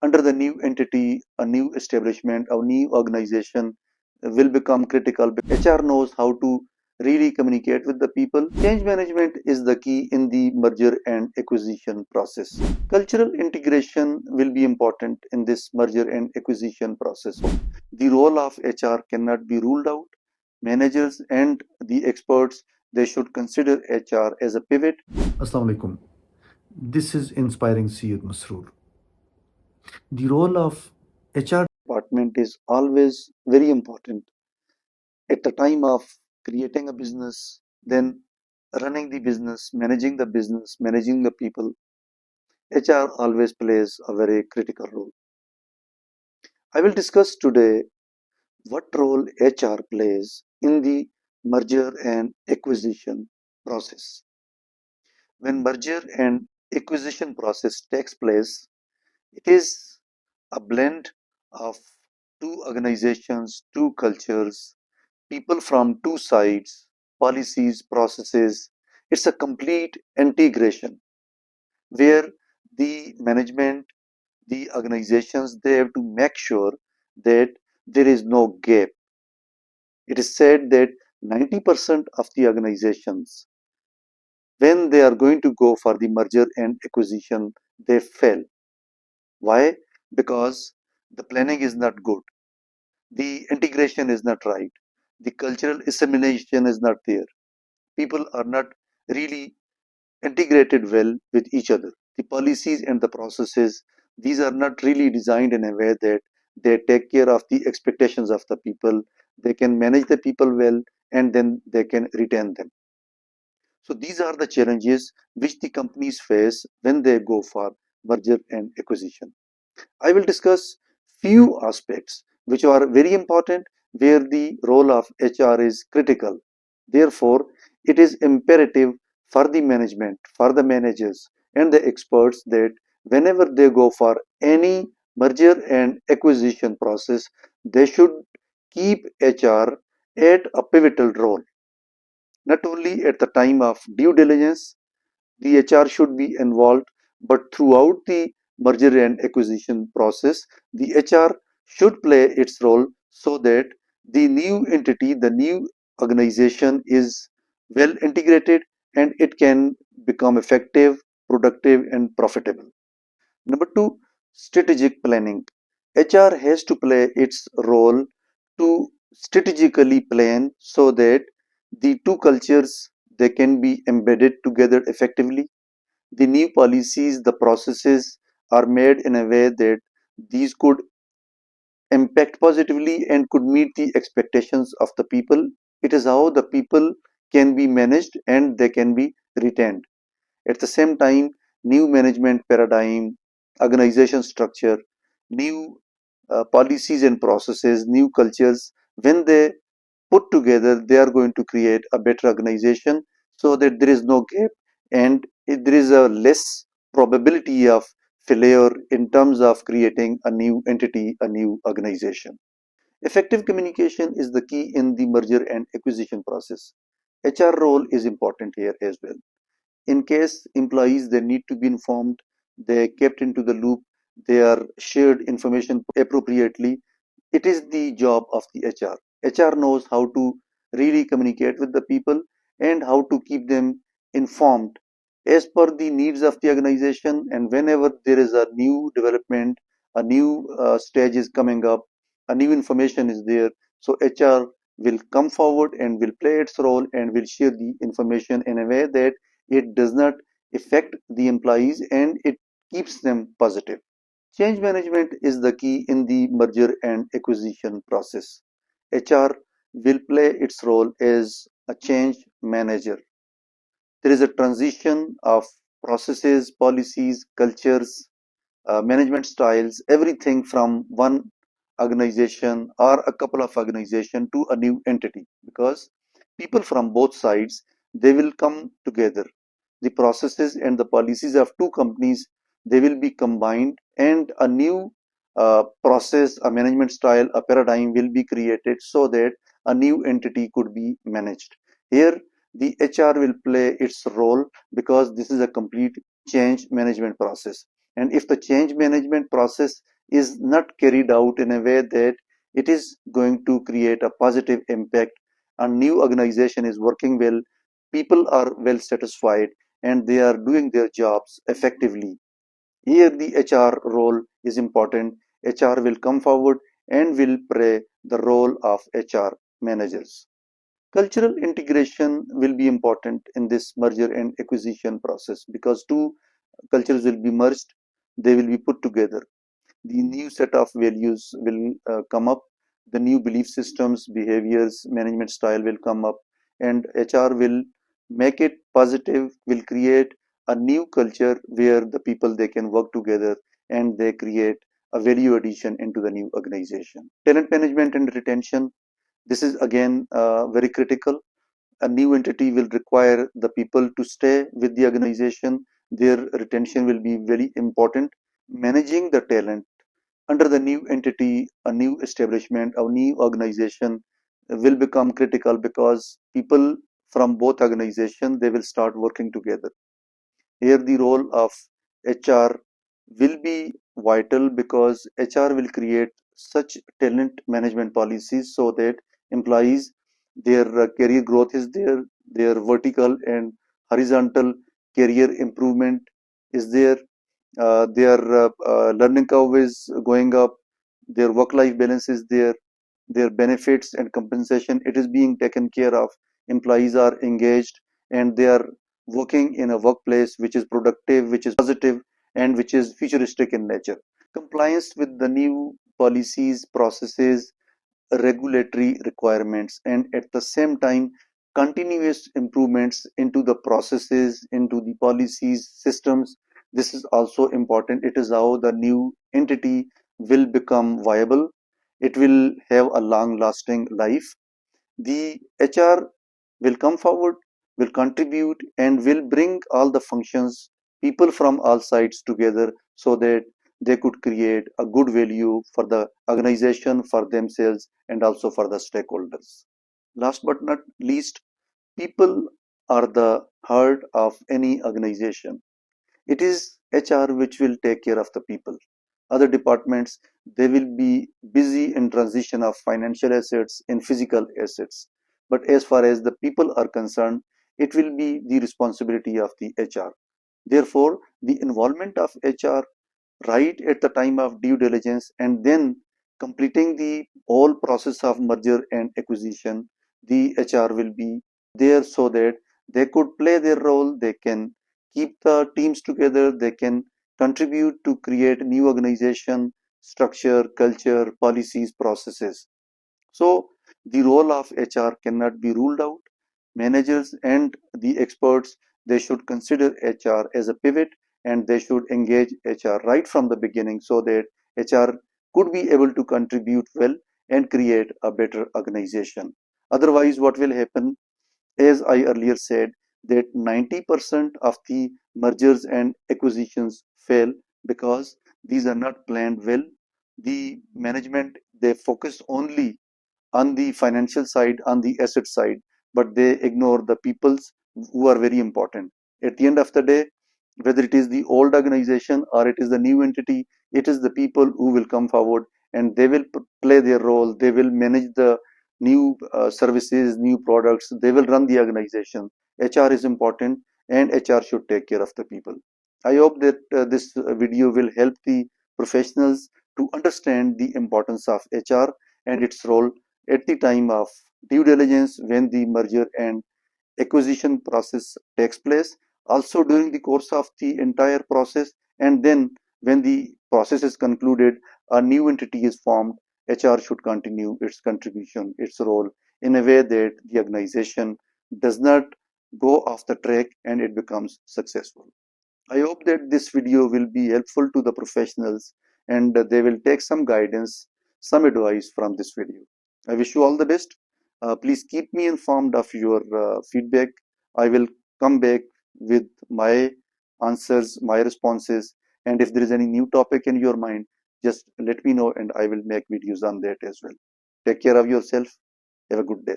under the new entity, a new establishment, a new organization will become critical. HR knows how to really communicate with the people. Change management is the key in the merger and acquisition process. Cultural integration will be important in this merger and acquisition process. The role of HR cannot be ruled out. Managers and the experts, they should consider HR as a pivot. Assalamu alaikum. This is inspiring Syed Masroor. The role of HR Department is always very important at the time of creating a business, then running the business, managing the people. HR always plays a very critical role. I will discuss today what role HR plays in the merger and acquisition process. When merger and acquisition process takes place, it is a blend of two organizations, two cultures, people from two sides, policies, processes. It's a complete integration where the management, the organizations, they have to make sure that there is no gap. It is said that 90% of the organizations, when they are going to go for the merger and acquisition, they fail. Why? Because the planning is not good, the integration is not right, the cultural assimilation is not there. People are not really integrated well with each other. The policies and the processes, these are not really designed in a way that they take care of the expectations of the people. They can manage the people well and then they can retain them. So these are the challenges which the companies face when they go for merger and acquisition. I will discuss few aspects which are very important where the role of HR is critical. Therefore, it is imperative for the management, for the managers and the experts that whenever they go for any merger and acquisition process, they should keep HR at a pivotal role. Not only at the time of due diligence, the HR should be involved, but throughout the merger and acquisition process, the HR should play its role so that the new entity, the new organization is well integrated and it can become effective, productive, and profitable. Number two, strategic planning. HR has to play its role to strategically plan so that the two cultures, they can be embedded together effectively. The new policies, the processes are made in a way that these could impact positively and could meet the expectations of the people. It is how the people can be managed and they can be retained. At the same time, new management paradigm, organization structure, new policies and processes, new cultures, when they put together, they are going to create a better organization so that there is no gap and there is a less probability of failure in terms of creating a new entity, a new organization. Effective communication is the key in the merger and acquisition process. HR role is important here as well. In case employees, they need to be informed, they are kept into the loop, they are shared information appropriately. It is the job of the HR. HR knows how to really communicate with the people and how to keep them informed as per the needs of the organization. And whenever there is a new development, a new stage is coming up, a new information is there, so HR will come forward and will play its role and will share the information in a way that it does not affect the employees and it keeps them positive. Change management is the key in the merger and acquisition process. HR will play its role as a change manager. There is a transition of processes, policies, cultures, management styles, everything from one organization or a couple of organizations to a new entity, because people from both sides, they will come together. The processes and the policies of two companies, they will be combined and a new process, a management style, a paradigm will be created so that a new entity could be managed. Here the HR will play its role because this is a complete change management process. And if the change management process is not carried out in a way that it is going to create a positive impact, a new organization is working well, people are well satisfied, and they are doing their jobs effectively. Here the HR role is important. HR will come forward and will play the role of HR managers. Cultural integration will be important in this merger and acquisition process because two cultures will be merged, they will be put together. The new set of values will come up, the new belief systems, behaviors, management style will come up, and HR will make it positive, will create a new culture where the people they can work together and they create a value addition into the new organization. Talent management and retention, this is again very critical. A new entity will require the people to stay with the organization. Their retention will be very important. Managing the talent under the new entity, a new establishment, a new organization will become critical because people from both organizations they will start working together. Here the role of HR will be vital because HR will create such talent management policies so that employees their career growth is there, their vertical and horizontal career improvement is there, their learning curve is going up, their work life balance is there, their benefits and compensation it is being taken care of, employees are engaged and they are working in a workplace which is productive, which is positive, and which is futuristic in nature. Compliance with the new policies, processes, regulatory requirements, and at the same time continuous improvements into the processes, into the policies, systems. This is also important. It is how the new entity will become viable. It will have a long lasting life. The HR will come forward, will contribute, and will bring all the functions, people from all sides together so that they could create a good value for the organization, for themselves, and also for the stakeholders. Last but not least, people are the heart of any organization. It is HR which will take care of the people. Other departments, they will be busy in transition of financial assets in physical assets. But as far as the people are concerned, it will be the responsibility of the HR. Therefore, the involvement of HR right at the time of due diligence and then completing the whole process of merger and acquisition, the HR will be there so that they could play their role, they can keep the teams together, they can contribute to create new organization, structure, culture, policies, processes. So the role of HR cannot be ruled out. Managers and the experts, they should consider HR as a pivot and they should engage HR right from the beginning so that HR could be able to contribute well and create a better organization. Otherwise, what will happen, as I earlier said, that 90% of the mergers and acquisitions fail because these are not planned well. The management, they focus only on the financial side, on the asset side, but they ignore the peoples who are very important. At the end of the day, whether it is the old organization or it is the new entity, it is the people who will come forward and they will play their role. They will manage the new services, new products. They will run the organization. HR is important and HR should take care of the people. I hope that this video will help the professionals to understand the importance of HR and its role at the time of due diligence when the merger and acquisition process takes place, also during the course of the entire process, and then when the process is concluded, a new entity is formed. HR should continue its contribution, its role in a way that the organization does not go off the track and it becomes successful. I hope that this video will be helpful to the professionals and they will take some guidance, some advice from this video. I wish you all the best. Please keep me informed of your feedback. I will come back with my answers, my responses, and if there is any new topic in your mind, just let me know and I will make videos on that as well. Take care of yourself. Have a good day.